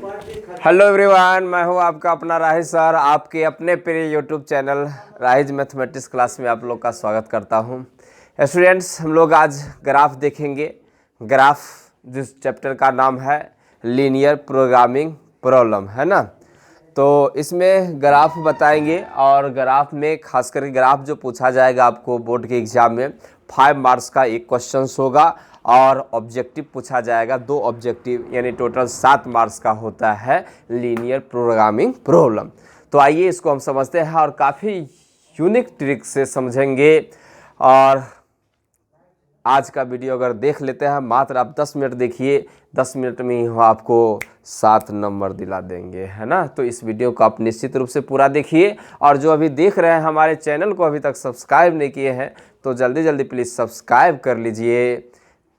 Hello everyone, मैं हूं आपका अपना राहिज सर। आपके अपने प्रिय यूट्यूब चैनल राहिज मैथमेटिक्स क्लास में आप लोग का स्वागत करता हूं। स्टूडेंट्स, हम लोग आज ग्राफ देखेंगे। ग्राफ जिस चैप्टर का नाम है लीनियर प्रोग्रामिंग प्रॉब्लम, है ना। तो इसमें ग्राफ बताएंगे और ग्राफ में खास करके ग्राफ जो पूछा जाएगा आपको बोर्ड के एग्जाम में 5 मार्क्स का एक क्वेश्चन होगा और ऑब्जेक्टिव पूछा जाएगा 2 ऑब्जेक्टिव, यानी टोटल 7 मार्क्स का होता है लीनियर प्रोग्रामिंग प्रॉब्लम। तो आइए इसको हम समझते हैं और काफ़ी यूनिक ट्रिक से समझेंगे। और आज का वीडियो अगर देख लेते हैं, मात्र आप 10 मिनट देखिए, 10 मिनट में ही आपको 7 नंबर दिला देंगे, है ना। तो इस वीडियो को आप निश्चित रूप से पूरा देखिए। और जो अभी देख रहे हैं हमारे चैनल को अभी तक सब्सक्राइब नहीं किए हैं तो जल्दी जल्दी प्लीज़ सब्सक्राइब कर लीजिए,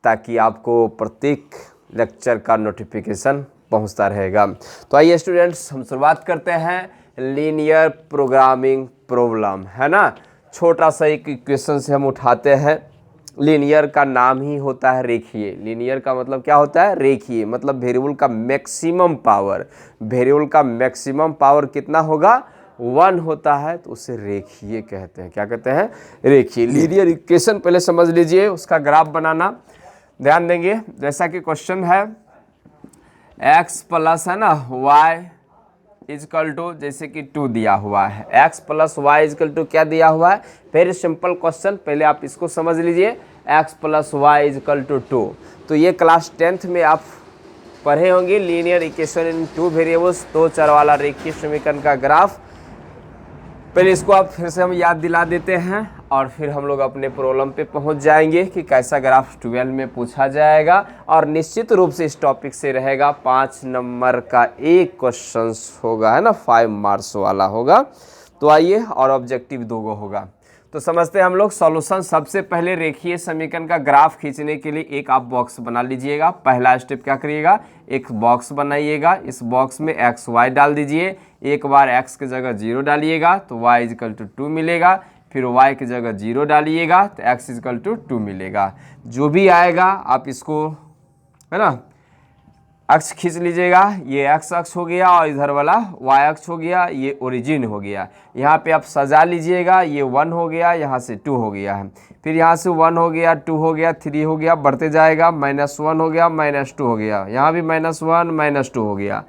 ताकि आपको प्रत्येक लेक्चर का नोटिफिकेशन पहुंचता रहेगा। तो आइए स्टूडेंट्स, हम शुरुआत करते हैं लीनियर प्रोग्रामिंग प्रॉब्लम, है ना। छोटा सा एक इक्वेशन से हम उठाते हैं। लीनियर का नाम ही होता है रेखीय। लीनियर का मतलब क्या होता है? रेखीय। मतलब वेरिएबल का मैक्सिमम पावर, वेरिएबल का मैक्सिमम पावर कितना होगा? 1 होता है, तो उसे रेखीय कहते हैं। क्या कहते हैं? रेखीय। लीनियर इक्वेशन पहले समझ लीजिए, उसका ग्राफ बनाना ध्यान देंगे। जैसा कि क्वेश्चन है x प्लस, है ना, y इजकल टू, जैसे कि 2 दिया हुआ है। x plus y equal to क्या दिया हुआ है? वेरी सिंपल क्वेश्चन, पहले आप इसको समझ लीजिए। x plus y equal to 2। तो ये क्लास 10th में आप पढ़े होंगे, लीनियर इक्वेशन इन 2 वेरिएबल्स, 2 चर वाला रेखीय समीकरण का ग्राफ। पहले इसको आप फिर से हम याद दिला देते हैं और फिर हम लोग अपने प्रॉब्लम पे पहुंच जाएंगे कि कैसा ग्राफ 12 में पूछा जाएगा। और निश्चित रूप से इस टॉपिक से रहेगा 5 नंबर का एक क्वेश्चन होगा, है ना, 5 मार्क्स वाला होगा। तो आइए, और ऑब्जेक्टिव 2 होगा। तो समझते हैं हम लोग सॉल्यूशन। सबसे पहले रेखीय समीकरण का ग्राफ खींचने के लिए एक आप बॉक्स बना लीजिएगा। पहला स्टेप क्या करिएगा? एक बॉक्स बनाइएगा। इस बॉक्स में एक्स वाई डाल दीजिए। एक बार x की जगह 0 डालिएगा तो y इजकल टू 2 मिलेगा। फिर y की जगह 0 डालिएगा तो x इजकल टू 2 मिलेगा। जो भी आएगा आप इसको, है ना, अक्ष खींच लीजिएगा। ये x अक्ष हो गया और इधर वाला y अक्ष हो गया, ये ओरिजिन हो गया। यहाँ पे आप सजा लीजिएगा। ये 1 हो गया, यहाँ से 2 हो गया है, फिर यहाँ से 1 हो गया, 2 हो गया, 3 हो गया, बढ़ते जाएगा। -1 हो गया, -2 हो गया, यहाँ भी -1 -2 हो गया।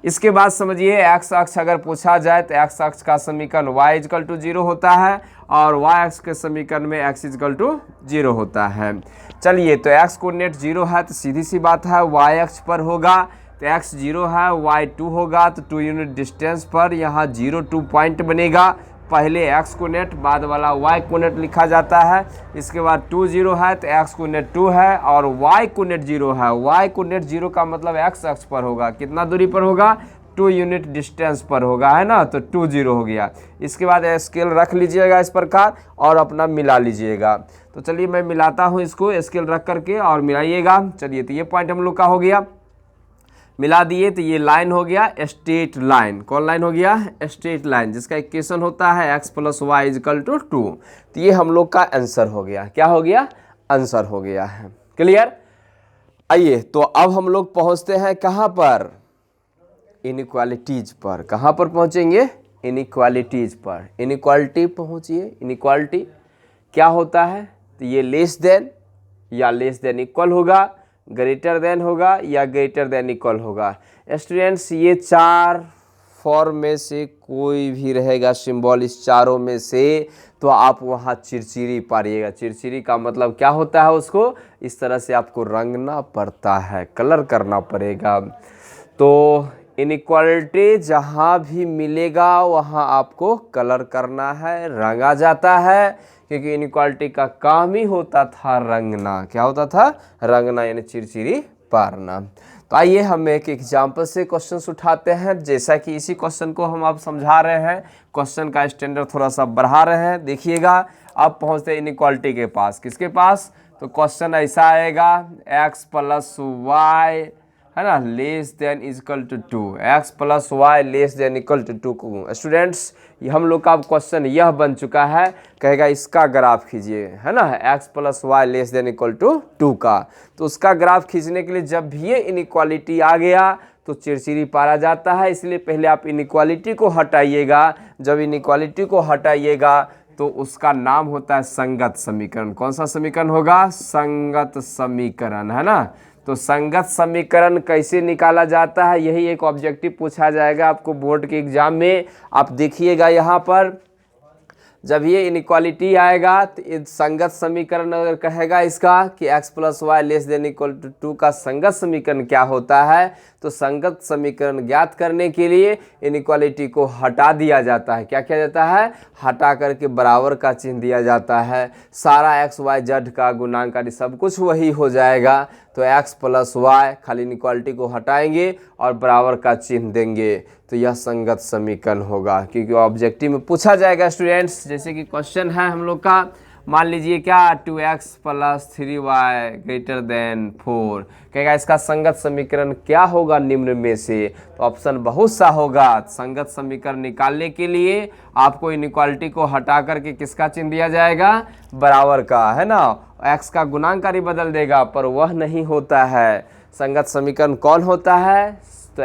इसके बाद समझिए, x अक्ष अगर पूछा जाए तो x अक्ष का समीकरण y इजकल टू 0 होता है और y अक्ष के समीकरण में x इजकल टू 0 होता है। चलिए, तो x कोऑर्डिनेट 0 है तो सीधी सी बात है y अक्ष पर होगा तो x 0 है, y 2 होगा तो 2 यूनिट डिस्टेंस पर यहाँ 0 2 पॉइंट बनेगा। पहले x कोऑर्डिनेट, बाद वाला y कोऑर्डिनेट लिखा जाता है। इसके बाद 2 0 है तो x कोऑर्डिनेट 2 है और y कोऑर्डिनेट 0 है। y कोऑर्डिनेट 0 का मतलब x अक्ष पर होगा। कितना दूरी पर होगा? 2 यूनिट डिस्टेंस पर होगा, है ना। तो 2 0 हो गया। इसके बाद स्केल रख लीजिएगा इस प्रकार और अपना मिला लीजिएगा। तो चलिए मैं मिलाता हूँ इसको, स्केल रख करके और मिलाइएगा। चलिए, तो ये पॉइंट हम लोग का हो गया, मिला दिए। तो ये लाइन हो गया स्ट्रेट लाइन। कौन लाइन हो गया? स्ट्रेट लाइन, जिसका इक्वेशन होता है x plus y equal to 2। तो ये हम लोग का आंसर हो गया। क्या हो गया? आंसर हो गया है। क्लियर? आइए, तो अब हम लोग पहुंचते हैं कहाँ पर? इनइक्वालिटीज पर। कहाँ पर पहुंचेंगे? इनइक्वालिटीज पर। इनइक्वालिटी पहुंचिए। इनइक्वालिटी क्या होता है? तो ये लेस देन या लेस देन इक्वल होगा, ग्रेटर देन होगा या ग्रेटर देन इक्वल होगा। स्टूडेंट्स, ये 4 फॉर्म में से कोई भी रहेगा सिंबल, इस चारों में से, तो आप वहाँ चिरचिरी पारिएगा। चिरचिरी का मतलब क्या होता है? उसको इस तरह से आपको रंगना पड़ता है, कलर करना पड़ेगा। तो इनइक्वालिटी जहाँ भी मिलेगा वहाँ आपको कलर करना है, रंगा जाता है, क्योंकि इनइक्वालिटी का काम ही होता था रंगना। क्या होता था? रंगना, यानी चिरचिरी पारना। तो आइए हम एक एग्जाम्पल से क्वेश्चन उठाते हैं। जैसा कि इसी क्वेश्चन को हम आप समझा रहे हैं, क्वेश्चन का स्टैंडर्ड थोड़ा सा बढ़ा रहे हैं। देखिएगा, अब पहुँचते हैं इनइक्वालिटी के पास। किसके पास? तो क्वेश्चन ऐसा आएगा, x प्लस वाई, है ना, less than equal to 2। X plus y less than equal to 2। Students, हम लोग का क्वेश्चन यह बन चुका है, कहेगा इसका ग्राफ खींचिए, है ना, x plus y less than equal to 2 का। तो उसका ग्राफ खींचने के लिए जब भी ये इनइक्वालिटी आ गया तो चिरचिरी पारा जाता है। इसलिए पहले आप इनइक्वालिटी को हटाइएगा। जब इनइक्वालिटी को हटाइएगा तो उसका नाम होता है संगत समीकरण। कौन सा समीकरण होगा? संगत समीकरण, है ना। तो संगत समीकरण कैसे निकाला जाता है, यही एक ऑब्जेक्टिव पूछा जाएगा आपको बोर्ड के एग्जाम में। आप देखिएगा यहाँ पर जब ये इनइक्वालिटी आएगा तो संगत समीकरण अगर कहेगा इसका कि x + y ≤ 2 का संगत समीकरण क्या होता है, तो संगत समीकरण ज्ञात करने के लिए इनइक्वालिटी को हटा दिया जाता है। क्या किया जाता है? हटा करके बराबर का चिन्ह दिया जाता है। सारा x y z का गुणांक सब कुछ वही हो जाएगा। तो x + y, खाली इनइक्वालिटी को हटाएंगे और बराबर का चिन्ह देंगे, तो यह संगत समीकरण होगा। क्योंकि ऑब्जेक्टिव में पूछा जाएगा स्टूडेंट्स, जैसे कि क्वेश्चन है हम लोग का, मान लीजिए क्या 2x + 3y > 4, कहेगा इसका संगत समीकरण क्या होगा निम्न में से, तो ऑप्शन बहुत सा होगा। संगत समीकरण निकालने के लिए आपको इनइक्वालिटी को हटा करके किसका चिन्ह दिया जाएगा? बराबर का, है ना। x का गुणांक बदल देगा, पर वह नहीं होता है। संगत समीकरण कौन होता है? तो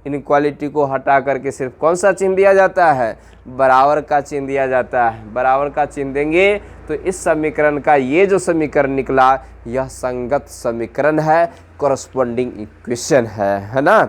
इनइक्वालिटी को हटा करके सिर्फ कौन सा चिन्ह दिया जाता है? बराबर का चिन्ह दिया जाता है। बराबर का चिन्ह देंगे तो इस समीकरण का ये जो समीकरण निकला यह संगत समीकरण है, कॉरस्पॉन्डिंग इक्वेशन है ना।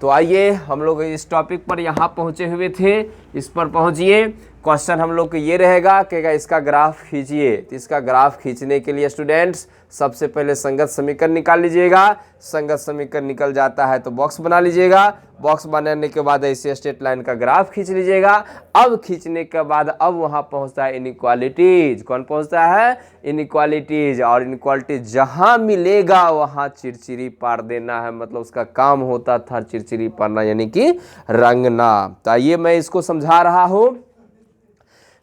तो आइए हम लोग इस टॉपिक पर यहाँ पहुँचे हुए थे, इस पर पहुँचिए। क्वेश्चन हम लोग को ये रहेगा कि इसका ग्राफ खींचिए। तो इसका ग्राफ खींचने के लिए स्टूडेंट्स सबसे पहले संगत समीकरण निकाल लीजिएगा। संगत समीकरण निकल जाता है तो बॉक्स बना लीजिएगा। बॉक्स बनाने के बाद ऐसे स्ट्रेट लाइन का ग्राफ खींच लीजिएगा। अब खींचने के बाद अब वहाँ पहुँचता है इनइक्वालिटीज। कौन पहुँचता है? इनइक्वालिटीज। और इनइक्वालिटी जहाँ मिलेगा वहाँ चिरचिरी पार देना है, मतलब उसका काम होता था चिरचिरी पारना, यानी कि रंगना। तो आइए मैं इसको समझा रहा हूँ,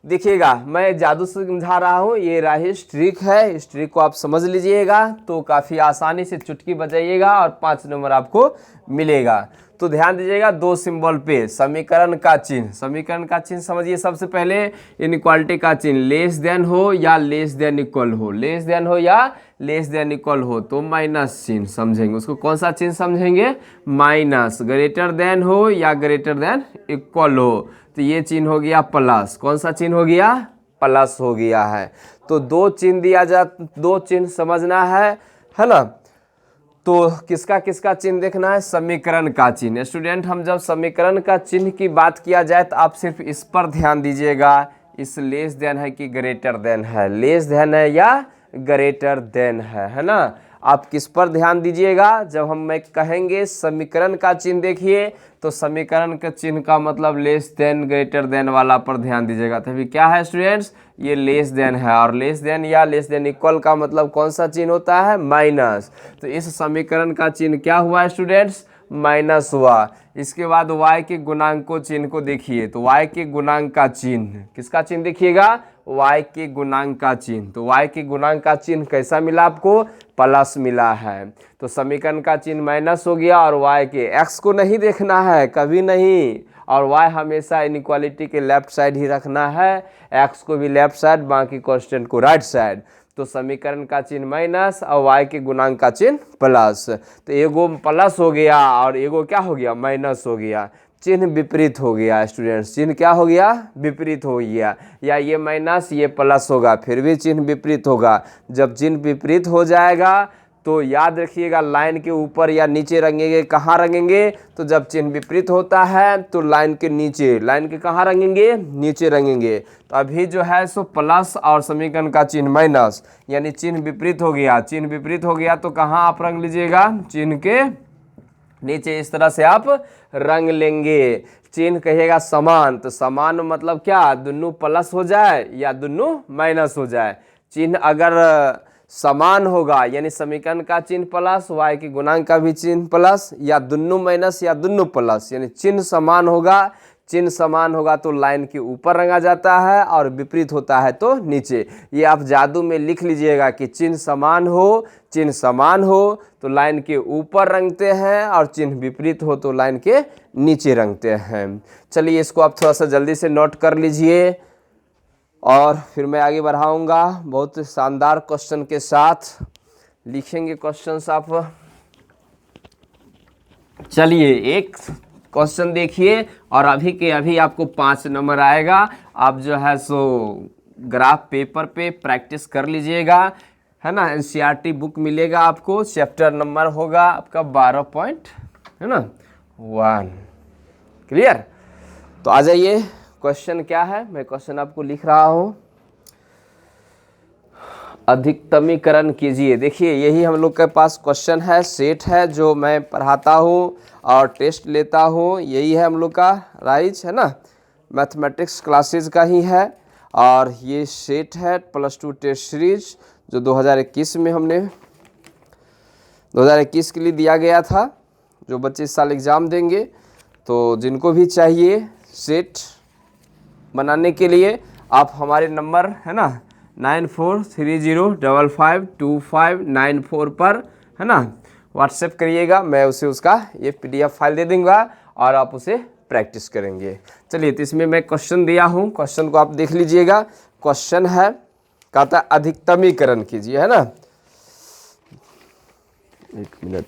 देखिएगा मैं जादू से समझा रहा हूँ। ये राहिश ट्रिक है, इस ट्रिक को आप समझ लीजिएगा तो काफ़ी आसानी से चुटकी बजाइएगा और 5 नंबर आपको मिलेगा। तो ध्यान दीजिएगा दो सिंबल पे समीकरण का चिन्ह। समीकरण का चिन्ह समझिए। सबसे पहले इनइक्वालिटी का चिन्ह लेस देन हो या लेस देन इक्वल हो, लेस देन हो या लेस देन इक्वल हो तो माइनस चिन्ह समझेंगे। उसको कौन सा चिन्ह समझेंगे? माइनस। ग्रेटर देन हो या ग्रेटर देन इक्वल हो तो ये चिन्ह हो गया प्लस। कौन सा चिन्ह हो गया? प्लस हो गया है। तो दो चिन्ह दिया दो चिन्ह समझना है ना। तो किसका किसका चिन्ह देखना है? समीकरण का चिन्ह। स्टूडेंट हम जब समीकरण का चिन्ह की बात किया जाए तो आप सिर्फ इस पर ध्यान दीजिएगा, इस लेस देन है कि ग्रेटर देन है, लेस देन है या ग्रेटर देन है ना। आप किस पर ध्यान दीजिएगा? जब मैं कहेंगे समीकरण का चिन्ह देखिए तो समीकरण के चिन्ह का मतलब लेस देन ग्रेटर देन वाला पर ध्यान दीजिएगा। तो अभी क्या है स्टूडेंट्स? ये लेस देन है और लेस देन या लेस देन इक्वल का मतलब कौन सा चिन्ह होता है? माइनस। तो इस समीकरण का चिन्ह क्या हुआ स्टूडेंट्स? माइनस हुआ। इसके बाद y के गुणांकों चिन्ह को देखिए तो y के गुणांक का चिन्ह, किसका चिन्ह देखिएगा? y के गुणांक का चिन्ह। तो y के गुणांक का चिन्ह कैसा मिला आपको? प्लस मिला है। तो समीकरण का चिन्ह माइनस हो गया और y के x को नहीं देखना है कभी नहीं, और y हमेशा इनइक्वालिटी के लेफ्ट साइड ही रखना है, x को भी लेफ्ट साइड, बाकी कांस्टेंट को राइट साइड। तो समीकरण का चिन्ह माइनस और y के गुणांक का चिन्ह प्लस। तो एगो प्लस हो गया और एगो क्या हो गया? माइनस हो गया। चिन्ह विपरीत हो गया स्टूडेंट्स। चिन्ह क्या हो गया? विपरीत हो गया। या ये माइनस ये प्लस होगा फिर भी चिन्ह विपरीत होगा। जब चिन्ह विपरीत हो जाएगा तो याद रखिएगा लाइन के ऊपर या नीचे रंगेंगे। कहाँ रंगेंगे? तो जब चिन्ह विपरीत होता है तो लाइन के नीचे, लाइन के कहाँ रंगेंगे? नीचे रंगेंगे। तो अभी जो है सो प्लस और समीकरण का चिन्ह माइनस, यानी चिन्ह विपरीत हो गया। चिन्ह विपरीत हो गया तो कहाँ आप रंग लीजिएगा? चिन्ह के नीचे इस तरह से आप रंग लेंगे। चिन्ह कहिएगा समान, तो समान मतलब क्या? दोनों प्लस हो जाए या दोनों माइनस हो जाए। चिन्ह अगर समान होगा यानी समीकरण का चिन्ह प्लस, y के गुणांक का भी चिन्ह प्लस, या दोनों माइनस या दोनों प्लस, यानी चिन्ह समान होगा। चिन्ह समान होगा तो लाइन के ऊपर रंगा जाता है और विपरीत होता है तो नीचे। ये आप जादू में लिख लीजिएगा कि चिन्ह समान हो, चिन्ह समान हो तो लाइन के ऊपर रंगते हैं और चिन्ह विपरीत हो तो लाइन के नीचे रंगते हैं। चलिए इसको आप थोड़ा सा जल्दी से नोट कर लीजिए और फिर मैं आगे बढ़ाऊंगा बहुत शानदार क्वेश्चन के साथ। लिखेंगे क्वेश्चंस आप। चलिए एक क्वेश्चन देखिए और अभी के अभी आपको 5 नंबर आएगा। आप जो है सो ग्राफ पेपर पे प्रैक्टिस कर लीजिएगा, है ना। एनसीईआरटी बुक मिलेगा आपको, चैप्टर नंबर होगा आपका 12 पॉइंट, है ना 1। क्लियर। तो आ जाइए, क्वेश्चन क्या है, मैं क्वेश्चन आपको लिख रहा हूं। अधिकतमीकरण कीजिए। देखिए यही हम लोग के पास क्वेश्चन है, सेट है जो मैं पढ़ाता हूँ और टेस्ट लेता हूँ। यही है हम लोग का राइज, है ना, मैथमेटिक्स क्लासेस का ही है। और ये सेट है +2 टेस्ट सीरीज जो 2021 में हमने 2021 के लिए दिया गया था, जो बच्चे इस साल एग्ज़ाम देंगे। तो जिनको भी चाहिए सेट बनाने के लिए आप हमारे नंबर, है ना, 9430552594 पर, है ना, व्हाट्सएप करिएगा। मैं उसे उसका ये PDF फाइल दे दूँगा और आप उसे प्रैक्टिस करेंगे। चलिए, तो इसमें मैं क्वेश्चन दिया हूँ, क्वेश्चन को आप देख लीजिएगा। क्वेश्चन है, कहता है अधिकतमीकरण कीजिए, है ना। एक मिनट,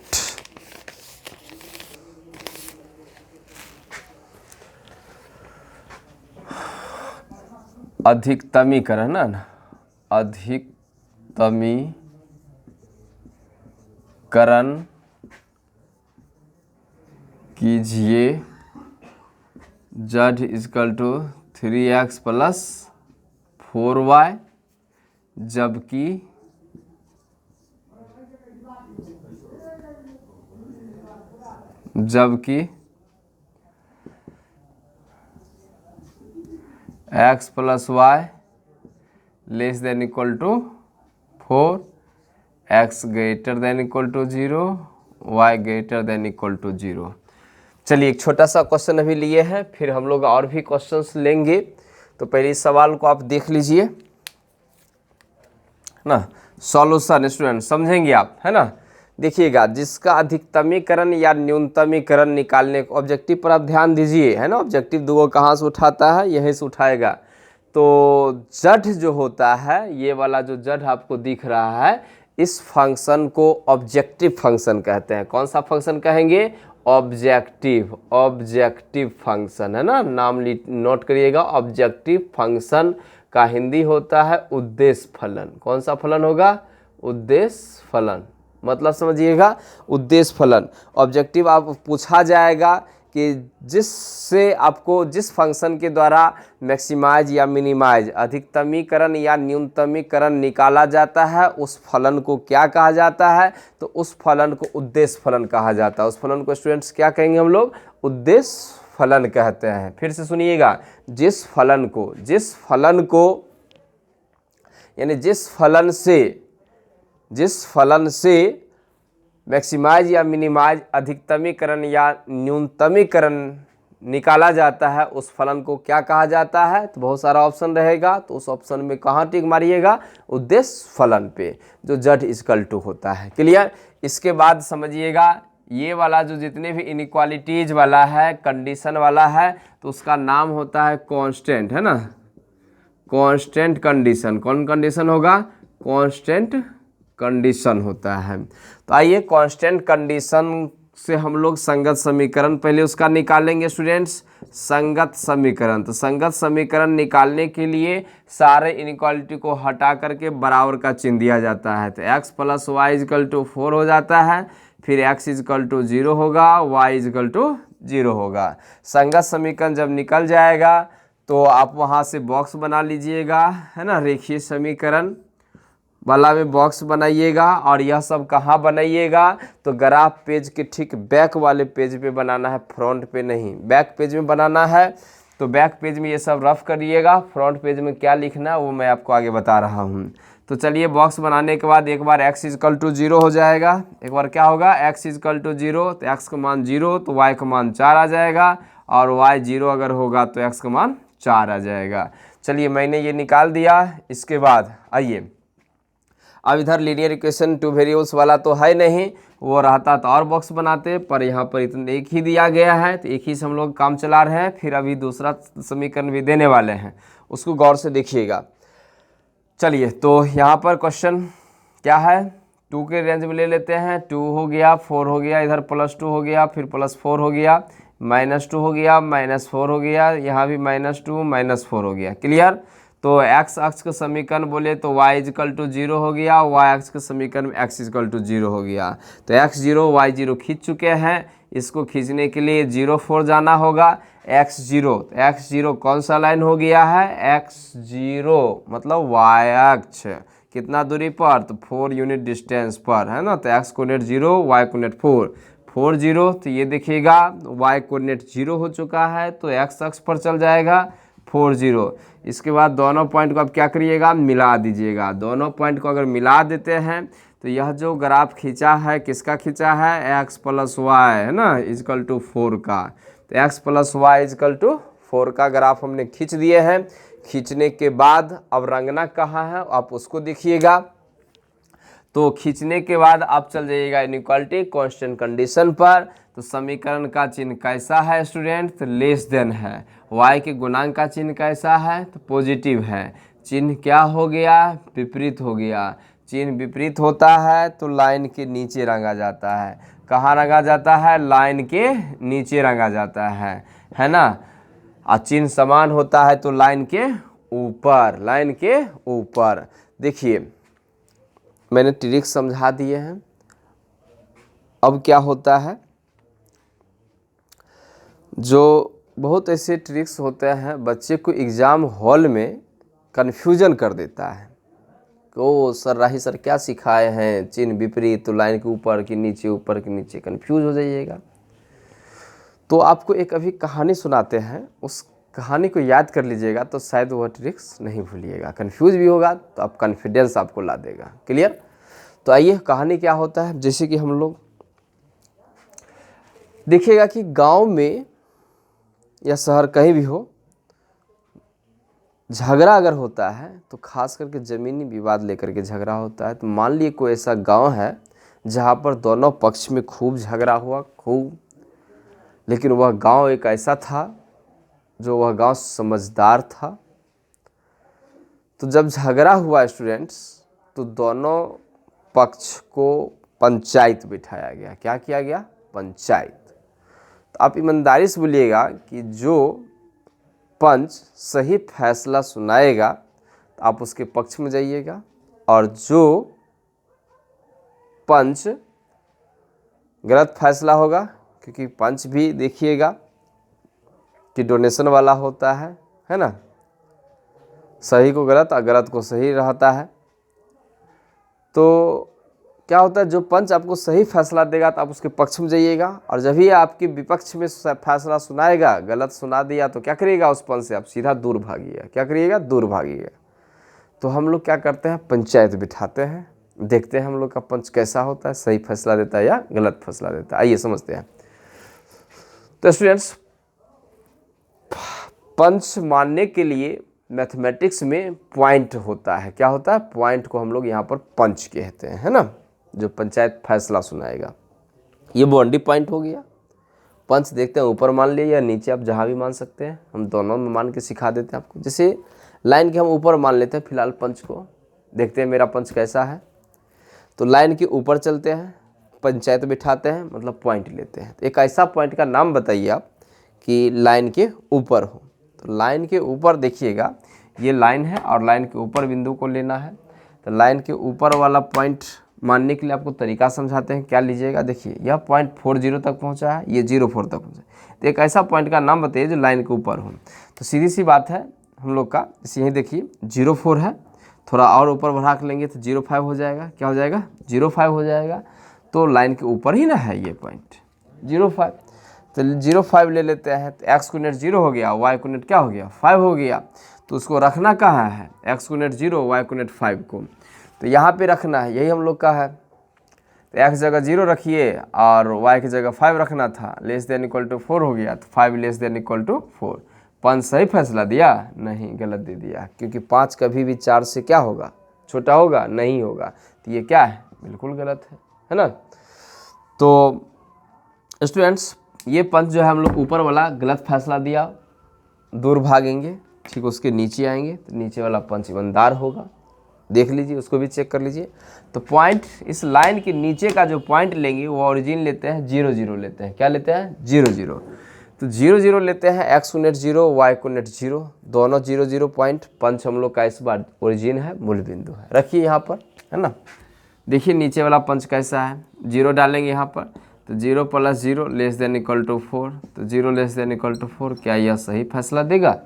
अधिकतमीकरण ना, अधिकतमीकरण कीजिए z = 3x + 4y, जबकि x + y <= 4, x > 0, y > 0। चलिए एक छोटा सा क्वेश्चन अभी लिए हैं, फिर हम लोग और भी क्वेश्चंस लेंगे। तो पहले इस सवाल को आप देख लीजिए ना, सॉल्यूशन स्टूडेंट समझेंगे आप, है ना। देखिएगा, जिसका अधिकतमीकरण या न्यूनतमीकरण निकालने को, ऑब्जेक्टिव पर आप ध्यान दीजिए, है ना। ऑब्जेक्टिव दो कहाँ से उठाता है, यहीं से उठाएगा। तो जड जो होता है, ये वाला जो जड आपको दिख रहा है, इस फंक्शन को ऑब्जेक्टिव फंक्शन कहते हैं। कौन सा फंक्शन कहेंगे, ऑब्जेक्टिव फंक्शन, है ना। नाम नोट करिएगा, ऑब्जेक्टिव फंक्शन का हिंदी होता है उद्देश्य फलन। कौन सा फलन होगा, उद्देश्य फलन, मतलब समझिएगा उद्देश्य फलन। ऑब्जेक्टिव आप पूछा जाएगा कि जिससे आपको, जिस फंक्शन के द्वारा मैक्सिमाइज या मिनिमाइज, अधिकतमीकरण या न्यूनतमीकरण निकाला जाता है, उस फलन को क्या कहा जाता है, तो उस फलन को उद्देश्य फलन कहा जाता है। उस फलन को स्टूडेंट्स क्या कहेंगे हम लोग, उद्देश्य फलन कहते हैं। फिर से सुनिएगा, जिस फलन को यानी जिस फलन से मैक्सिमाइज या मिनिमाइज, अधिकतमीकरण या न्यूनतमीकरण निकाला जाता है, उस फलन को क्या कहा जाता है। तो बहुत सारा ऑप्शन रहेगा, तो उस ऑप्शन में कहाँ टिक मारिएगा, उद्देश्य फलन पे, जो z = होता है। क्लियर। इसके बाद समझिएगा, ये वाला जो जितने भी इनइक्वालिटीज वाला है, कंडीशन वाला है, तो उसका नाम होता है कांस्टेंट, है ना, कांस्टेंट कंडीशन। कौन कंडीशन होगा, कांस्टेंट कंडीशन होता है। तो आइए, कांस्टेंट कंडीशन से हम लोग संगत समीकरण पहले उसका निकालेंगे स्टूडेंट्स, संगत समीकरण। तो संगत समीकरण निकालने के लिए सारे इनइक्वालिटी को हटा करके बराबर का चिन्ह दिया जाता है। तो x + y = 4 हो जाता है, फिर x = 0 होगा, y = 0 होगा। संगत समीकरण जब निकल जाएगा तो आप वहाँ से बॉक्स बना लीजिएगा, है ना, रेखीय समीकरण वाला में बॉक्स बनाइएगा। और यह सब कहाँ बनाइएगा, तो ग्राफ पेज के ठीक बैक वाले पेज पे बनाना है, फ्रंट पे नहीं, बैक पेज में बनाना है। तो बैक पेज में ये सब रफ करिएगा, फ्रंट पेज में क्या लिखना है वो मैं आपको आगे बता रहा हूँ। तो चलिए, बॉक्स बनाने के बाद एक बार x = 0 हो जाएगा, एक बार क्या होगा, x = 0, तो x का मान 0, तो y का मान 4 आ जाएगा, और y 0 अगर होगा तो x का मान 4 आ जाएगा। चलिए, मैंने ये निकाल दिया। इसके बाद आइए, अब इधर लीनियर इक्वेशन 2 वेरिएबल्स वाला तो है नहीं, वो रहता तो और बॉक्स बनाते, पर यहाँ पर इतना एक ही दिया गया है, तो एक ही से हम लोग काम चला रहे हैं। फिर अभी दूसरा समीकरण भी देने वाले हैं, उसको गौर से देखिएगा। चलिए, तो यहाँ पर क्वेश्चन क्या है, 2 के रेंज में ले लेते हैं। 2 हो गया, 4 हो गया, इधर +2 हो गया, फिर +4 हो गया, -2 हो गया, -4 हो गया, यहाँ भी -2 -4 हो गया। क्लियर। तो x अक्ष का समीकरण बोले तो y = 0 हो गया, y अक्ष का समीकरण x = 0 हो गया। तो x 0 y 0 खींच चुके हैं। इसको खींचने के लिए 0 4 जाना होगा। x 0, तो x 0 कौन सा लाइन हो गया है? x 0 मतलब y अक्ष कितना दूरी पर? तो 4 यूनिट डिस्टेंस पर, है ना। तो x कोऑर्डिनेट 0, y कोऑर्डिनेट 4, 4 0। तो ये देखिएगा y कोऑर्डिनेट 0 हो चुका है, तो x अक्ष पर चल जाएगा 4 0। इसके बाद दोनों पॉइंट को आप क्या करिएगा? मिला दीजिएगा। दोनों पॉइंट को अगर मिला देते हैं तो यह जो ग्राफ खींचा है किसका खींचा है? x + y, है ना, = 4 का। तो x + y = 4 का ग्राफ हमने खींच दिए हैं। खींचने के बाद अब रंगना कहाँ है आप उसको देखिएगा। तो खींचने के बाद आप चल जाइएगा इनइक्वालिटी कांस्टेंट कंडीशन पर। तो समीकरण का चिन्ह कैसा है स्टूडेंट? तो लेस देन है। y के गुणांक का चिन्ह कैसा है? तो पॉजिटिव है। चिन्ह क्या हो गया? विपरीत हो गया। चिन्ह विपरीत होता है तो लाइन के नीचे रंगा जाता है। कहाँ रंगा जाता है? लाइन के नीचे रंगा जाता है ना। और चिन्ह समान होता है तो लाइन के ऊपर, लाइन के ऊपर। देखिए मैंने ट्रिक्स समझा दिए हैं। अब क्या होता है, जो बहुत ऐसे ट्रिक्स होते हैं बच्चे को एग्ज़ाम हॉल में कन्फ्यूजन कर देता है। ओ सर राही सर क्या सिखाए हैं? चिन्ह विपरीत, तो लाइन के ऊपर कि नीचे, ऊपर कि नीचे, कन्फ्यूज हो जाइएगा। तो आपको एक अभी कहानी सुनाते हैं, उस कहानी को याद कर लीजिएगा तो शायद वह ट्रिक्स नहीं भूलिएगा। कन्फ्यूज भी होगा तो आप कॉन्फिडेंस आपको ला देगा। क्लियर। तो आइए कहानी क्या होता है। जैसे कि हम लोग देखिएगा कि गांव में या शहर कहीं भी हो, झगड़ा अगर होता है तो खास करके ज़मीनी विवाद लेकर के झगड़ा होता है। तो मान लीजिए कोई ऐसा गांव है जहां पर दोनों पक्ष में खूब झगड़ा हुआ, खूब, लेकिन वह गांव एक ऐसा था जो वह गांव समझदार था। तो जब झगड़ा हुआ स्टूडेंट्स, तो दोनों पक्ष को पंचायत बिठाया गया। क्या किया गया? पंचायत। तो आप ईमानदारी से बोलिएगा कि जो पंच सही फैसला सुनाएगा तो आप उसके पक्ष में जाइएगा, और जो पंच गलत फैसला होगा, क्योंकि पंच भी देखिएगा कि डोनेशन वाला होता है ना, सही को गलत और गलत को सही रहता है। तो क्या होता है, जो पंच आपको सही फैसला देगा तो आप उसके पक्ष में जाइएगा, और जब भी आपके विपक्ष में फैसला सुनाएगा, गलत सुना दिया तो क्या करिएगा? उस पंच से आप सीधा दूर भागिएगा। क्या करिएगा? दूर भागिएगा। तो हम लोग क्या करते हैं? पंचायत बिठाते हैं, देखते हैं हम लोग का पंच कैसा होता है, सही फैसला देता है या गलत फैसला देता है। आइए समझते हैं। तो स्टूडेंट्स, पंच मानने के लिए मैथमेटिक्स में पॉइंट होता है। क्या होता है? पॉइंट को हम लोग यहाँ पर पंच कहते हैं, है ना, जो पंचायत फैसला सुनाएगा। ये बाउंड्री पॉइंट हो गया। पंच देखते हैं ऊपर मान लिए या नीचे, आप जहाँ भी मान सकते हैं। हम दोनों में मान के सिखा देते हैं आपको। जैसे लाइन के हम ऊपर मान लेते हैं फिलहाल पंच को, देखते हैं मेरा पंच कैसा है। तो लाइन के ऊपर चलते हैं, पंचायत बिठाते हैं, मतलब पॉइंट लेते हैं। तो एक ऐसा पॉइंट का नाम बताइए आप कि लाइन के ऊपर हो। तो लाइन के ऊपर देखिएगा, ये लाइन है और लाइन के ऊपर बिंदु को लेना है। तो लाइन के ऊपर वाला पॉइंट मानने के लिए आपको तरीका समझाते हैं। क्या लीजिएगा? देखिए यह पॉइंट 4 0 तक पहुंचा है, ये 0 4 तक पहुंचा है। तो एक ऐसा पॉइंट का नाम बताइए जो लाइन के ऊपर हो। तो सीधी सी बात है हम लोग का, इसे यहीं देखिए 0 4 है, थोड़ा और ऊपर बढ़ा कर लेंगे तो 0 5 हो जाएगा। क्या हो जाएगा? 0 5 हो जाएगा। तो लाइन के ऊपर ही ना है ये पॉइंट 0 5। तो 0 5 ले लेते हैं। तो x कोऑर्डिनेट 0 हो गया, y कोऑर्डिनेट क्या हो गया? 5 हो गया। तो उसको रखना कहाँ है? x कोऑर्डिनेट 0, y कोऑर्डिनेट 5 को। तो यहाँ पे रखना है, यही हम लोग का है। तो x जगह 0 रखिए और y की जगह 5 रखना था। लेस देन इक्वल टू 4 हो गया, तो 5 लेस देन इक्वल टू 4। 5 सही फैसला दिया? नहीं, गलत दे दिया, क्योंकि 5 कभी भी 4 से क्या होगा? छोटा होगा? नहीं होगा। तो ये क्या है? बिल्कुल गलत है ना। तो स्टूडेंट्स, ये पंच जो है हम लोग ऊपर वाला गलत फैसला दिया, दूर भागेंगे, ठीक उसके नीचे आएंगे तो नीचे वाला पंच ईमानदार होगा। देख लीजिए, उसको भी चेक कर लीजिए। तो पॉइंट इस लाइन के नीचे का जो पॉइंट लेंगे वो ओरिजिन लेते हैं 0 0 लेते हैं। क्या लेते हैं? 0 0। तो 0 0 लेते हैं, एक्स को नेट 0, वाई को नेट 0, दोनों 0 0 पॉइंट। पंच हम लोग का इस बार ओरिजिन है, मूल बिंदु है। रखिए यहाँ पर, है ना। देखिए नीचे वाला पंच कैसा है, 0 डालेंगे यहाँ पर, तो 0 + 0 <= 4। तो 0 <= 4, क्या यह सही फैसला देगा?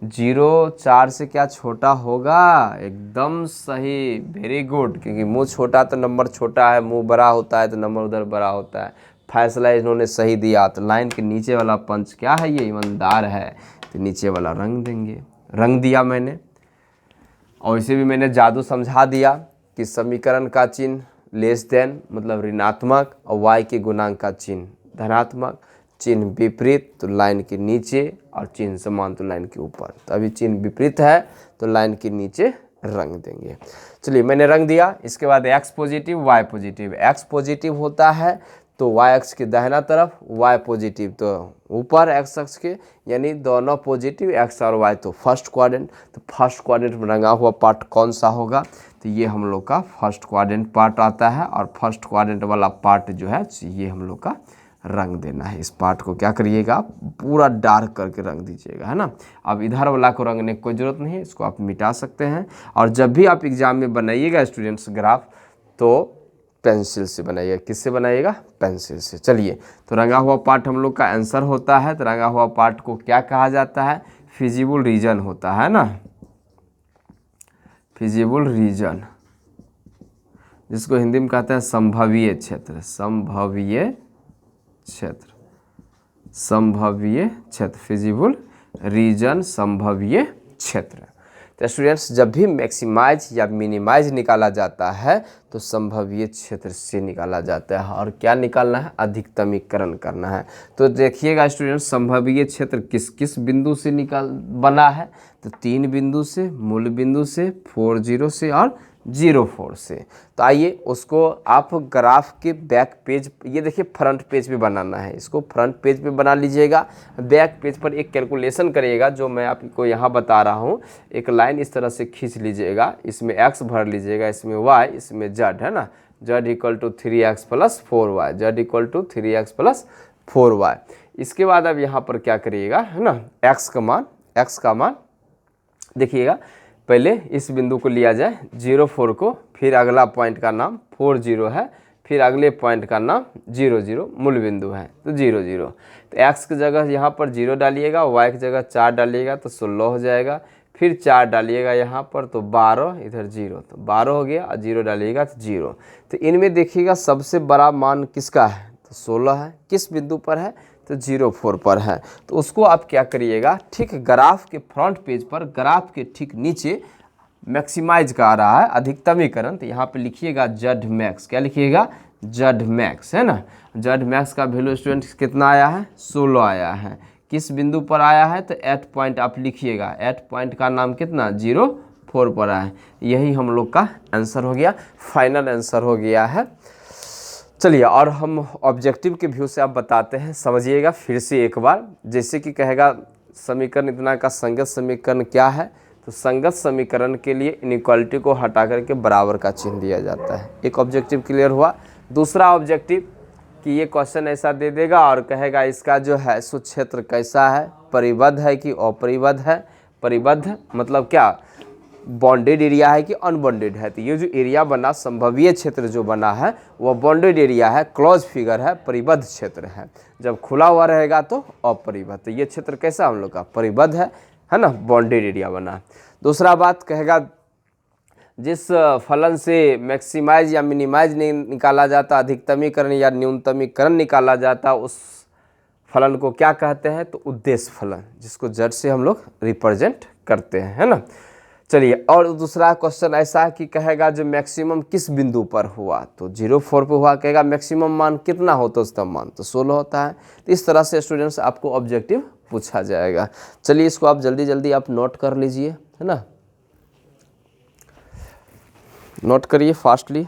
0 4 से क्या छोटा होगा? एकदम सही, वेरी गुड। क्योंकि मुंह छोटा तो नंबर छोटा है, मुंह बड़ा होता है तो नंबर उधर बड़ा होता है। फैसला इन्होंने सही दिया। तो लाइन के नीचे वाला पंच क्या है? ये ईमानदार है, तो नीचे वाला रंग देंगे। रंग दिया मैंने, और इसे भी मैंने जादू समझा दिया कि समीकरण का चिन्ह लेस देन मतलब ऋणात्मक, और वाई के गुणांक का चिन्ह धनात्मक, चिन्ह विपरीत तो लाइन के नीचे, और चिन्ह समान तो लाइन के ऊपर। तो अभी चिन्ह विपरीत है तो लाइन के नीचे रंग देंगे। चलिए मैंने रंग दिया। इसके बाद x positive y positive. X positive होता है तो वाई अक्ष के दाहिना तरफ, वाई पॉजिटिव तो ऊपर एक्स अक्ष के, यानी दोनों पॉजिटिव एक्स और वाई तो फर्स्ट क्वाड्रेंट। तो फर्स्ट क्वाड्रेंट में रंगा हुआ पार्ट कौन सा होगा? तो ये हम लोग का फर्स्ट क्वाड्रेंट पार्ट आता है, और फर्स्ट क्वाड्रेंट वाला पार्ट जो है ये हम लोग का रंग देना है। इस पार्ट को क्या करिएगा? आप पूरा डार्क करके रंग दीजिएगा, है ना। अब इधर वाला को रंगने की कोई ज़रूरत नहीं है, इसको आप मिटा सकते हैं। और जब भी आप एग्जाम में बनाइएगा स्टूडेंट्स ग्राफ, तो पेंसिल से बनाइएगा। किससे बनाइएगा? पेंसिल से। चलिए, तो रंगा हुआ पार्ट हम लोग का आंसर होता है। तो रंगा हुआ पार्ट को क्या कहा जाता है? फिजिबल रीजन होता है ना, फिजिबल रीजन, जिसको हिंदी में कहते हैं संभवीय क्षेत्र। संभवीय क्षेत्र, संभवीय क्षेत्र, फिजिबल रीजन, संभवीय क्षेत्र। तो स्टूडेंट्स जब भी मैक्सिमाइज या मिनिमाइज निकाला जाता है तो संभवीय क्षेत्र से निकाला जाता है। और क्या निकालना है? अधिकतमीकरण करना है। तो देखिएगा स्टूडेंट्स, संभवीय क्षेत्र किस किस बिंदु से बना है? तो 3 बिंदु से, मूल बिंदु से, 4 0 से और 0 4 से। तो आइए उसको आप ग्राफ के बैक पेज, ये देखिए फ्रंट पेज पे बनाना है। इसको फ्रंट पेज पे बना लीजिएगा। बैक पेज पर एक कैलकुलेशन करिएगा जो मैं आपको यहाँ बता रहा हूँ। एक लाइन इस तरह से खींच लीजिएगा, इसमें x भर लीजिएगा, इसमें y, इसमें z, है ना। z = 3x + 4y, z = 3x + 4y। इसके बाद अब यहाँ पर क्या करिएगा, है ना, x का मान देखिएगा। पहले इस बिंदु को लिया जाए 0 4 को, फिर अगला पॉइंट का नाम 4 0 है, फिर अगले पॉइंट का नाम 0 0 मूल बिंदु है, तो 0 0। तो x की जगह यहाँ पर 0 डालिएगा, y की जगह 4 डालिएगा तो 16 हो जाएगा। फिर 4 डालिएगा यहाँ पर तो 12, इधर 0 तो 12 हो गया, और 0 डालिएगा तो 0। तो इनमें देखिएगा सबसे बड़ा मान किसका है? तो 16 है। किस बिंदु पर है? तो 0 4 पर है। तो उसको आप क्या करिएगा, ठीक ग्राफ के फ्रंट पेज पर, ग्राफ के ठीक नीचे मैक्सिमाइज का आ रहा है अधिकतमीकरण, तो यहाँ पे लिखिएगा जेड मैक्स। क्या लिखिएगा? जेड मैक्स, है ना। जेड मैक्स का वैल्यू स्टूडेंट कितना आया है? 16 आया है। किस बिंदु पर आया है? तो 8 पॉइंट आप लिखिएगा। 8 पॉइंट का नाम कितना? 0 4 पर आया है। यही हम लोग का आंसर हो गया, फाइनल आंसर हो गया है। चलिए, और हम ऑब्जेक्टिव के व्यू से आप बताते हैं, समझिएगा फिर से एक बार। जैसे कि कहेगा समीकरण इतना का संगत समीकरण क्या है? तो संगत समीकरण के लिए इनइक्वालिटी को हटा करके बराबर का चिन्ह दिया जाता है। एक ऑब्जेक्टिव क्लियर हुआ। दूसरा ऑब्जेक्टिव कि ये क्वेश्चन ऐसा दे देगा और कहेगा इसका जो है सो क्षेत्र कैसा है, परिबद्ध है कि अपरिबद्ध है। परिबद्ध मतलब क्या? बॉन्डेड एरिया है कि अनबॉन्डेड है। तो ये जो एरिया बना, संभवीय क्षेत्र जो बना है वह बॉन्डेड एरिया है, क्लोज फिगर है, परिबद्ध क्षेत्र है। जब खुला हुआ रहेगा तो अपरिबद्ध। तो ये क्षेत्र कैसा हम लोग का? परिबद्ध है ना, बॉन्डेड एरिया बना। दूसरा बात कहेगा जिस फलन से मैक्सिमाइज या मिनिमाइज नहीं निकाला जाता, अधिकतमीकरण या न्यूनतमीकरण निकाला जाता, उस फलन को क्या कहते हैं? तो उद्देश्य फलन, जिसको जेड से हम लोग रिप्रेजेंट करते हैं, है ना। चलिए, और दूसरा क्वेश्चन ऐसा है कि कहेगा जो मैक्सिमम किस बिंदु पर हुआ? तो 0 4 पे हुआ। कहेगा मैक्सिमम मान कितना होता है? उसका मान तो 16 होता है। तो इस तरह से स्टूडेंट्स आपको ऑब्जेक्टिव पूछा जाएगा। चलिए, इसको आप जल्दी जल्दी आप नोट कर लीजिए, है ना, नोट करिए फास्टली।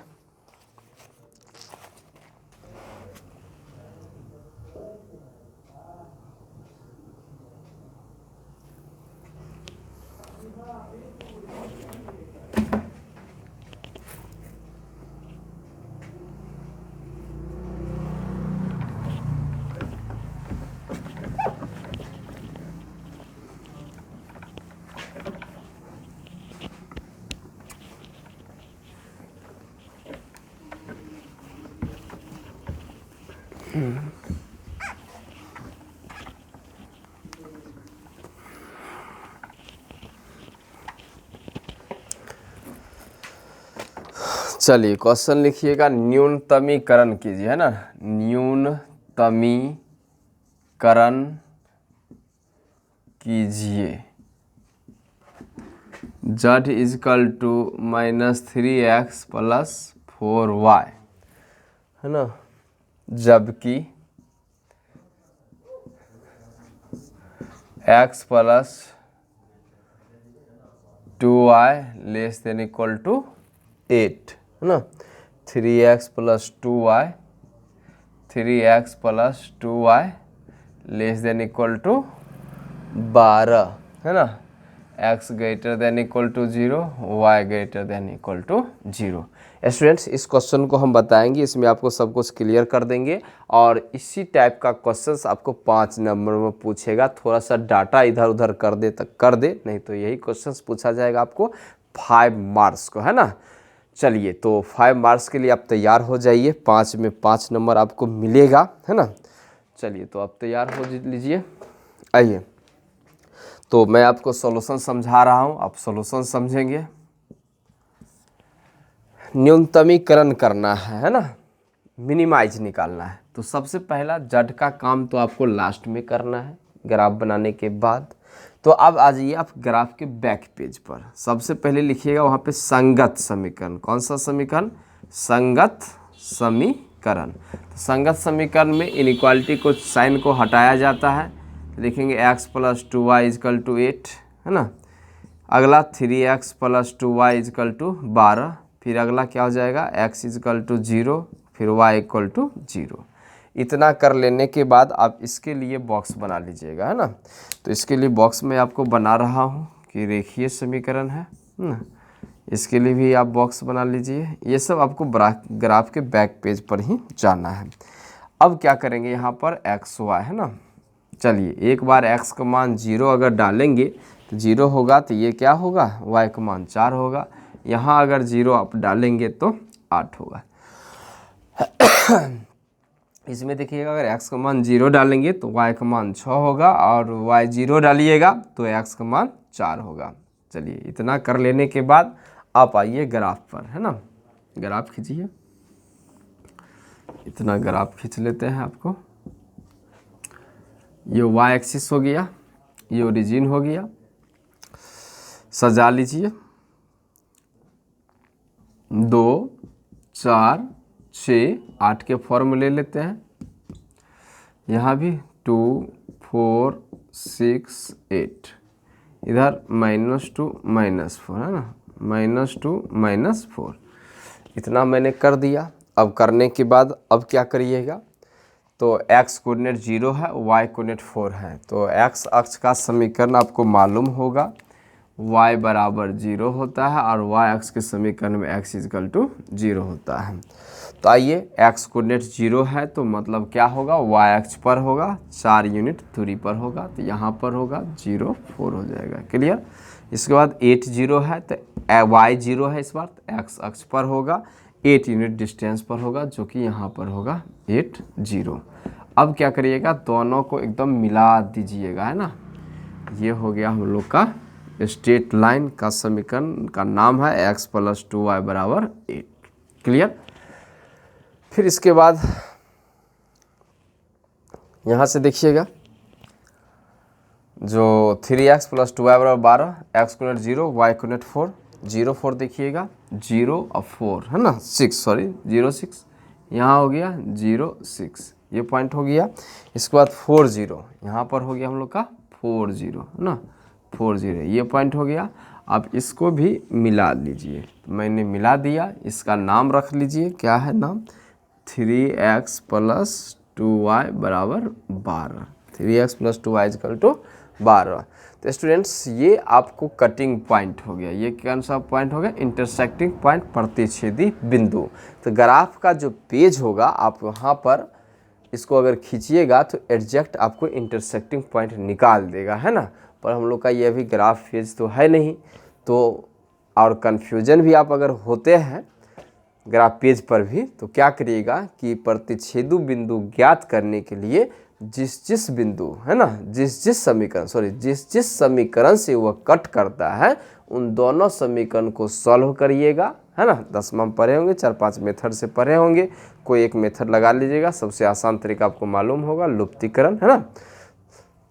चलिए क्वेश्चन लिखिएगा, न्यूनतमीकरण कीजिए, है ना, न्यूनतमीकरण कीजिए z is equal to -3x plus 4y, है ना, जबकि x plus 2y less than equal to 8, है ना, 3x plus 2y less than equal to 12, है ना, x greater than equal to 0, y greater than equal to 0। Students इस question को हम बताएंगे, इसमें आपको सब कुछ क्लियर कर देंगे और इसी टाइप का क्वेश्चंस आपको 5 नंबर में पूछेगा। थोड़ा सा डाटा इधर उधर कर दे तक कर दे, नहीं तो यही क्वेश्चंस पूछा जाएगा आपको 5 मार्क्स को, है ना। चलिए तो 5 मार्क्स के लिए आप तैयार हो जाइए, 5 में 5 नंबर आपको मिलेगा, है ना। चलिए तो आप तैयार हो लीजिए। आइए तो मैं आपको सॉल्यूशन समझा रहा हूँ, आप सॉल्यूशन समझेंगे। न्यूनतमीकरण करना है ना, मिनिमाइज निकालना है। तो सबसे पहला जड़ का काम तो आपको लास्ट में करना है ग्राफ बनाने के बाद। तो अब आ जाइए आप ग्राफ के बैक पेज पर। सबसे पहले लिखिएगा वहाँ पे संगत समीकरण। कौन सा समीकरण? संगत समीकरण। तो संगत समीकरण में इनइक्वालिटी को साइन को हटाया जाता है। लिखेंगे x plus 2y is equal to 8, है ना। अगला 3x plus 2y is equal to 12। फिर अगला क्या हो जाएगा? x इजकल टू 0, फिर y इक्वल टू 0। इतना कर लेने के बाद आप इसके लिए बॉक्स बना लीजिएगा, है ना। तो इसके लिए बॉक्स में आपको बना रहा हूँ कि रेखीय समीकरण है ना। इसके लिए भी आप बॉक्स बना लीजिए। ये सब आपको ग्राफ के बैक पेज पर ही जाना है। अब क्या करेंगे यहाँ पर एक्स वाई, है ना। चलिए एक बार x का मान 0 अगर डालेंगे तो 0 होगा, तो ये क्या होगा? y का मान 4 होगा। यहाँ अगर 0 आप डालेंगे तो 8 होगा। इसमें देखिएगा अगर x का मान 0 डालेंगे तो y का मान 6 होगा, और y 0 डालिएगा तो x का मान 4 होगा। चलिए इतना कर लेने के बाद आप आइए ग्राफ पर, है ना। ग्राफ खींचिए, इतना ग्राफ खींच लेते हैं आपको। ये y एक्सिस हो गया, ये ओरिजिन हो गया। सजा लीजिए 2, 4, 6, 8 के फॉर्म ले लेते हैं। यहाँ भी 2, 4, 6, 8, इधर -2 -4, है ना, -2 -4। इतना मैंने कर दिया। अब करने के बाद अब क्या करिएगा, तो x कोऑर्डिनेट 0 है, y कोऑर्डिनेट 4 है। तो x अक्ष का समीकरण आपको मालूम होगा, y बराबर 0 होता है, और y अक्ष के समीकरण में x इजकल टू 0 होता है। तो आइए x कोऑर्डिनेट 0 है तो मतलब क्या होगा? y अक्ष पर होगा, 4 यूनिट दूरी पर होगा, तो यहाँ पर होगा 0, 4 हो जाएगा। क्लियर? इसके बाद 8 0 है तो y 0 है, इस बार तो x अक्ष पर होगा, 8 यूनिट डिस्टेंस पर होगा, जो कि यहाँ पर होगा 8 0। अब क्या करिएगा, दोनों को एकदम मिला दीजिएगा, है ना। ये हो गया हम लोग का स्ट्रेट लाइन का समीकरण का नाम है x प्लस 2y बराबर 8। क्लियर? फिर इसके बाद यहाँ से देखिएगा, जो 3x प्लस 2y बराबर 12, x कोऑर्डिनेट 0, y कोऑर्डिनेट 4, 0 4 देखिएगा, 0 और 4, है ना, 6, सॉरी 0 6, यहाँ हो गया 0 6, ये पॉइंट हो गया। इसके बाद 4 0, यहाँ पर हो गया हम लोग का 4 0, है ना, 4 0, ये पॉइंट हो गया। आप इसको भी मिला लीजिए। मैंने मिला दिया, इसका नाम रख लीजिए, क्या है नाम? 3x प्लस 2y बराबर 12। 3x plus 2y is equal to 12। तो स्टूडेंट्स ये आपको कटिंग पॉइंट हो गया। ये कौन सा पॉइंट हो गया? इंटरसेक्टिंग पॉइंट, प्रतिच्छेदी बिंदु। तो ग्राफ का जो पेज होगा आप वहाँ पर इसको अगर खींचिएगा तो एग्जैक्ट आपको इंटरसेक्टिंग पॉइंट निकाल देगा, है ना। पर हम लोग का ये अभी ग्राफ पेज तो है नहीं, तो और कन्फ्यूजन भी आप अगर होते हैं ग्राफ पेज पर भी, तो क्या करिएगा कि प्रतिच्छेदु बिंदु ज्ञात करने के लिए जिस जिस बिंदु, है ना, जिस जिस समीकरण से वह कट करता है, उन दोनों समीकरण को सॉल्व करिएगा, है ना। 10वां में पढ़े होंगे, 4-5 मेथड से पढ़े होंगे, कोई एक मेथड लगा लीजिएगा। सबसे आसान तरीका आपको मालूम होगा लुप्तीकरण, है ना।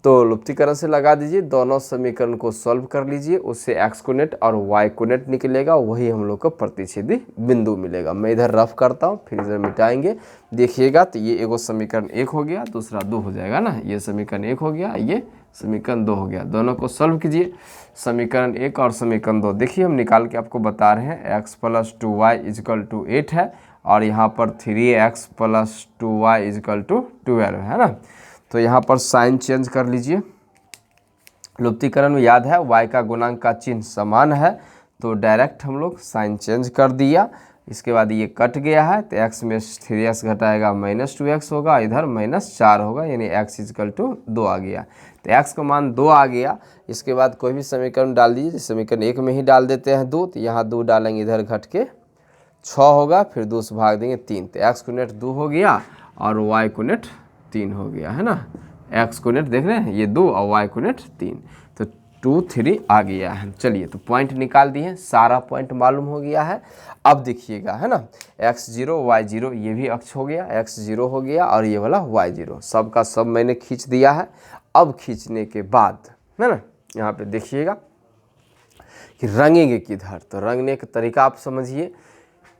तो लुप्तीकरण से लगा दीजिए, दोनों समीकरण को सॉल्व कर लीजिए, उससे एक्स कोनेट और वाई कोनेट निकलेगा, वही हम लोग को प्रतिच्छेदी बिंदु मिलेगा। मैं इधर रफ करता हूँ, फिर इधर मिटाएंगे। देखिएगा तो ये एगो समीकरण 1 हो गया, दूसरा 2 हो जाएगा ना। ये समीकरण 1 हो गया, ये समीकरण 2 हो गया। दोनों को सॉल्व कीजिए, समीकरण 1 और समीकरण 2। देखिए हम निकाल के आपको बता रहे हैं, x + 2y = 8 है, और यहाँ पर 3x + 2y = 12 है ना। तो यहाँ पर साइन चेंज कर लीजिए। लुप्तीकरण में याद है y का गुणांक का चिन्ह समान है, तो डायरेक्ट हम लोग साइन चेंज कर दिया। इसके बाद ये कट गया है, तो x में 3x घटाएगा -2x होगा, इधर -4 होगा, यानी x = 2 आ गया। तो x का मान 2 आ गया। इसके बाद कोई भी समीकरण डाल दीजिए, समीकरण 1 में ही डाल देते हैं 2, तो यहाँ 2 डालेंगे, इधर घट के 6 होगा, फिर 2 से भाग देंगे 3, तो x कोनेट 2 हो गया और y कोनेट 3 हो गया, है ना। x कोनेट देख रहे हैं, ये 2 और y कोनेट 3, तो 2, 3 आ गया है। चलिए तो पॉइंट निकाल दिए, सारा पॉइंट मालूम हो गया है। अब देखिएगा, है ना, x0 y0 ये भी अक्ष हो गया, x0 हो गया और ये वाला y0, सब का सब मैंने खींच दिया है। अब खींचने के बाद, है ना, यहाँ पे देखिएगा कि रंगेंगे किधर। तो रंगने का तरीका आप समझिए,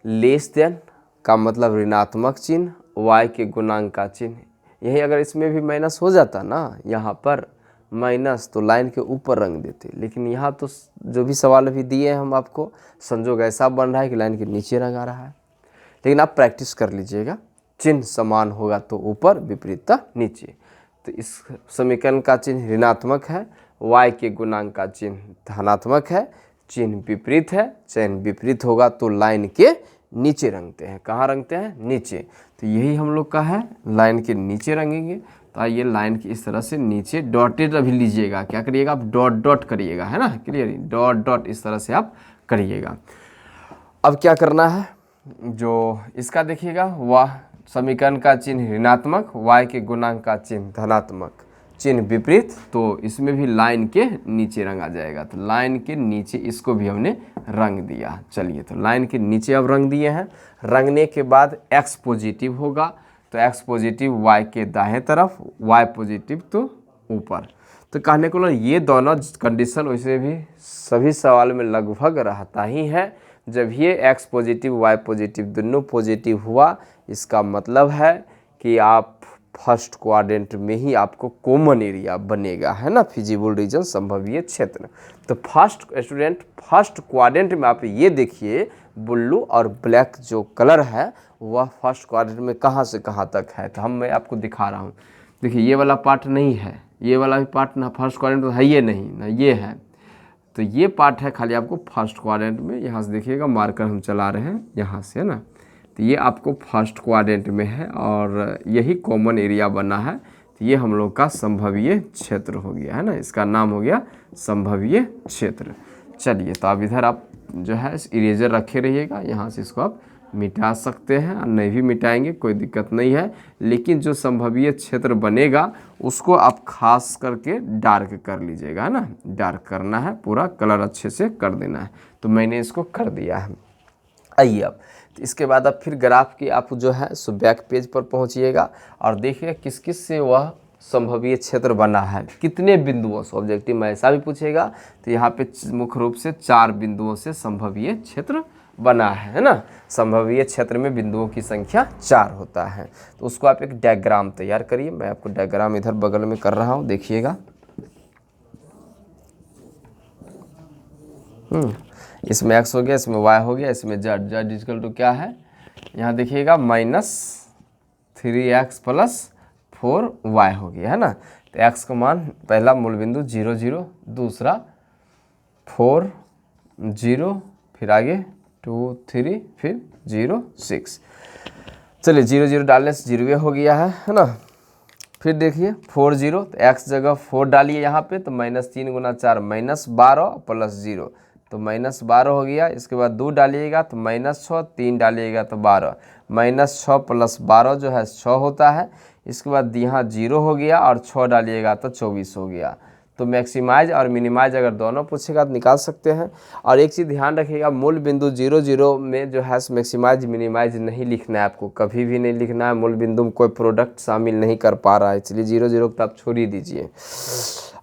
लेस देन का मतलब ऋणात्मक चिन्ह, y के गुणांक का चिन्ह। यही अगर इसमें भी माइनस हो जाता ना, यहाँ पर माइनस, तो लाइन के ऊपर रंग देते, लेकिन यहाँ तो जो भी सवाल अभी दिए हैं हम आपको, संजोग ऐसा बन रहा है कि लाइन के नीचे रंग आ रहा है। लेकिन आप प्रैक्टिस कर लीजिएगा, चिन्ह समान होगा तो ऊपर, विपरीतता नीचे। तो इस समीकरण का चिन्ह ऋणात्मक है, y के गुणांक का चिन्ह धनात्मक है, चिन्ह विपरीत है, चिन्ह विपरीत होगा तो लाइन के नीचे रंगते हैं। कहाँ रंगते हैं? नीचे। तो यही हम लोग का है, लाइन के नीचे रंगेंगे। तो आइए लाइन की इस तरह से नीचे डॉटेड अभी लीजिएगा, क्या करिएगा आप, डॉट डॉट करिएगा, है ना, क्लियर, डॉट डॉट इस तरह से आप करिएगा। अब क्या करना है, जो इसका देखिएगा, वह समीकरण का चिन्ह ऋणात्मक, y के गुणांक का चिन्ह धनात्मक, चिन्ह विपरीत, तो इसमें भी लाइन के नीचे रंगा जाएगा। तो लाइन के नीचे इसको भी हमने रंग दिया। चलिए तो लाइन के नीचे अब रंग दिए हैं। रंगने के बाद x पॉजिटिव होगा, तो x पॉजिटिव y के दाएं तरफ, y पॉजिटिव तो ऊपर। तो कहने को ये दोनों कंडीशन वैसे भी सभी सवाल में लगभग रहता ही है। जब ये x पॉजिटिव y पॉजिटिव दोनों पॉजिटिव हुआ, इसका मतलब है कि आप फर्स्ट क्वाड्रेंट में ही आपको कॉमन एरिया बनेगा, है ना, फिजिबल रीजन, संभवीय क्षेत्र। तो फर्स्ट क्वाड्रेंट में आप ये देखिए, ब्लू और ब्लैक जो कलर है वह फर्स्ट क्वाड्रेंट में कहाँ से कहाँ तक है। तो मैं आपको दिखा रहा हूँ, देखिए ये वाला पार्ट नहीं है, ये वाला भी पार्ट ना फर्स्ट क्वाड्रेंट में है, ये नहीं ना ये है, तो ये पार्ट है खाली आपको फर्स्ट क्वाड्रेंट में। यहाँ से देखिएगा मार्कर हम चला रहे हैं यहाँ से, है ना, तो ये आपको फर्स्ट क्वाड्रेंट में है और यही कॉमन एरिया बना है। तो ये हम लोग का संभवीय क्षेत्र हो गया, है ना, इसका नाम हो गया संभवीय क्षेत्र। चलिए तो अब इधर आप जो है इरेजर रखे रहिएगा, यहाँ से इसको आप मिटा सकते हैं और नहीं भी मिटाएंगे कोई दिक्कत नहीं है, लेकिन जो संभवीय क्षेत्र बनेगा उसको आप खास करके डार्क कर लीजिएगा, है ना, डार्क करना है, पूरा कलर अच्छे से कर देना है। तो मैंने इसको कर दिया है। आइए अब तो इसके बाद अब फिर ग्राफ की आप जो है सो बैक पेज पर पहुंचिएगा और देखिए किस किस से वह संभवीय क्षेत्र बना है, कितने बिंदुओं से। ऑब्जेक्टिव में ऐसा भी पूछेगा, तो यहाँ पे मुख्य रूप से 4 बिंदुओं से संभवीय क्षेत्र बना है ना। संभवीय क्षेत्र में बिंदुओं की संख्या 4 होता है। तो उसको आप एक डायग्राम तैयार करिए, मैं आपको डायग्राम इधर बगल में कर रहा हूँ, देखिएगा। इसमें x हो गया, इसमें y हो गया, इसमें z इक्वल टू क्या है, यहाँ देखिएगा -3x + 4y हो गया, है ना। तो x का मान पहला मूल बिंदु 0 0, दूसरा 4 0, फिर आगे 2 3, फिर 0 6। चलिए 0 0 डालने से 0 हो गया है ना। फिर देखिए 4 0, तो x जगह 4 डालिए यहाँ पे, तो -3 × 4 -12 + 0, तो -12 हो गया। इसके बाद 2 डालिएगा तो -6, 3 डालिएगा तो 12, -6 + 12 जो है 6 होता है। इसके बाद यहाँ 0 हो गया और 6 डालिएगा तो 24 हो गया। तो तो मैक्सिमाइज और मिनिमाइज अगर दोनों पूछेगा तो निकाल सकते हैं। और एक चीज़ ध्यान रखिएगा, मूल बिंदु 0 0 में जो है मैक्सिमाइज मिनिमाइज नहीं लिखना है, आपको कभी भी नहीं लिखना है। मूल बिंदु में कोई प्रोडक्ट शामिल नहीं कर पा रहा है, इसलिए 0 0 को आप छोड़ ही दीजिए।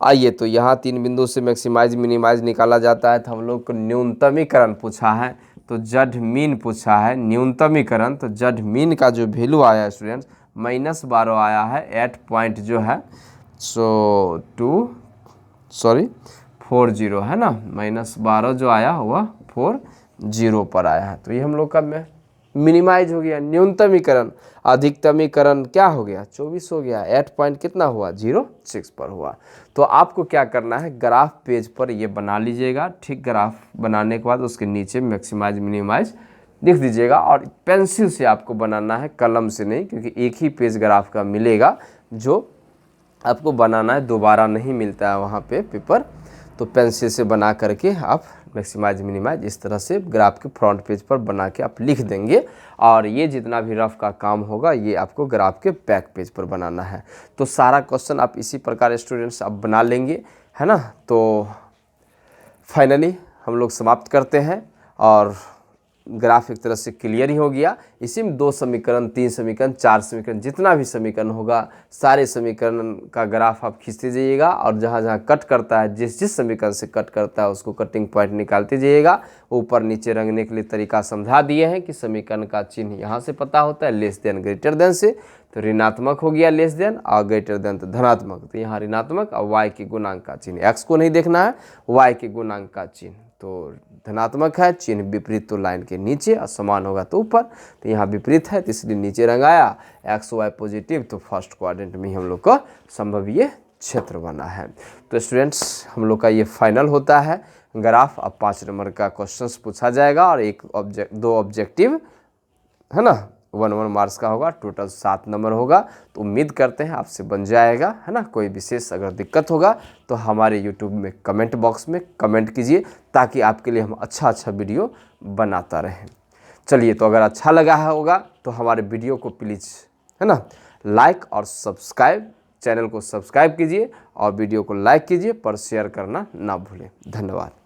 आइए, तो यहाँ 3 बिंदु से मैक्सिमाइज मिनिमाइज निकाला जाता है। तो हम लोग को न्यूनतमीकरण पूछा है, तो जड मीन पूछा है न्यूनतमीकरण। तो जड मीन का जो वैल्यू आया है स्टूडेंट्स -12 आया है, 8 पॉइंट जो है 40 है ना, -12 जो आया हुआ 40 पर आया है। तो ये हम लोग का मिनिमाइज हो गया। न्यूनतमीकरण, अधिकतमीकरण क्या हो गया 24 हो गया, 8 पॉइंट कितना हुआ 06 पर हुआ। तो आपको क्या करना है, ग्राफ पेज पर ये बना लीजिएगा। ठीक, ग्राफ बनाने के बाद उसके नीचे मैक्सिमाइज मिनिमाइज लिख दीजिएगा। और पेंसिल से आपको बनाना है, कलम से नहीं, क्योंकि एक ही पेज ग्राफ का मिलेगा जो आपको बनाना है, दोबारा नहीं मिलता है वहाँ पे पेपर। तो पेंसिल से बना करके आप मैक्सिमाइज मिनिमाइज इस तरह से ग्राफ के फ्रंट पेज पर बना के आप लिख देंगे। और ये जितना भी रफ का काम होगा ये आपको ग्राफ के बैक पेज पर बनाना है। तो सारा क्वेश्चन आप इसी प्रकार स्टूडेंट्स आप बना लेंगे, है ना। तो फाइनली हम लोग समाप्त करते हैं और ग्राफ एक तरह से क्लियर ही हो गया। इसी में 2 समीकरण, 3 समीकरण, 4 समीकरण, जितना भी समीकरण होगा सारे समीकरण का ग्राफ आप खींचते जाइएगा। और जहाँ जहाँ कट करता है, जिस जिस समीकरण से कट करता है उसको कटिंग पॉइंट निकालते जाइएगा। ऊपर नीचे रंगने के लिए तरीका समझा दिए हैं कि समीकरण का चिन्ह यहाँ से पता होता है, लेस देन ग्रेटर देन से। तो ऋणात्मक हो गया लेस देन, और ग्रेटर देन तो धनात्मक। तो यहाँ ऋणात्मक और y के गुणांक का चिन्ह, x को नहीं देखना है, y के गुणांक का चिन्ह। तो धनात्मक है, चिन्ह विपरीत तो लाइन के नीचे, और समान होगा तो ऊपर। तो यहाँ विपरीत है तो इसलिए नीचे रंगाया। एक्स वाई पॉजिटिव, तो फर्स्ट क्वाड्रेंट में हम लोग का संभवीय क्षेत्र बना है। तो स्टूडेंट्स हम लोग का ये फाइनल होता है ग्राफ। अब 5 नंबर का क्वेश्चंस पूछा जाएगा और 2 ऑब्जेक्टिव, है ना, 1 मार्क्स का होगा। टोटल 7 नंबर होगा। तो उम्मीद करते हैं आपसे बन जाएगा, है ना। कोई विशेष अगर दिक्कत होगा तो हमारे यूट्यूब में कमेंट बॉक्स में कमेंट कीजिए, ताकि आपके लिए हम अच्छा वीडियो बनाता रहें। चलिए, तो अगर अच्छा लगा होगा तो हमारे वीडियो को प्लीज़, है ना, लाइक और सब्सक्राइब, चैनल को सब्सक्राइब कीजिए और वीडियो को लाइक कीजिए, पर शेयर करना ना भूलें। धन्यवाद।